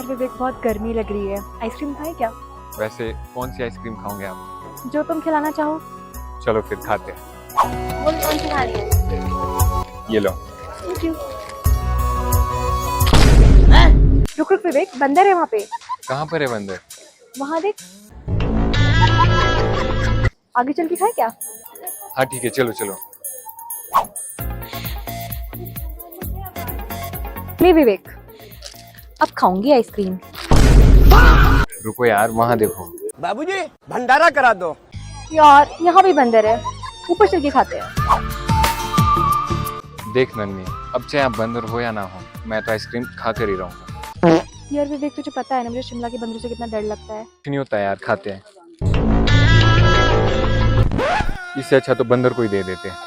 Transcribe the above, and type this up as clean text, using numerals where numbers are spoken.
विवेक बहुत गर्मी लग रही है, आइसक्रीम खाए क्या? वैसे कौन सी आइसक्रीम खाओगे आप? जो तुम खिलाना चाहो। चलो फिर खाते हैं। बोल कौन सी खानी है? ये लो। Thank you. रुक रुक विवेक, बंदर है वहाँ पे। कहाँ पर है बंदर? वहाँ देख। आगे चल के खाए क्या? हाँ ठीक है, चलो चलो। ले विवेक, अब खाऊंगी आइसक्रीम। रुको यार, वहाँ देखो। बाबूजी भंडारा करा दो। यार यहाँ भी बंदर है, ऊपर चल के खाते हैं। देख नन्ही, अब चाहे आप बंदर हो या ना हो, मैं तो आइसक्रीम खा कर ही रहूंगा। यार विवेक तुझे पता है ना मुझे शिमला के बंदरों से कितना डर लगता है। कुछ नहीं होता यार, खाते हैं। इससे अच्छा तो बंदर को ही दे देते हैं।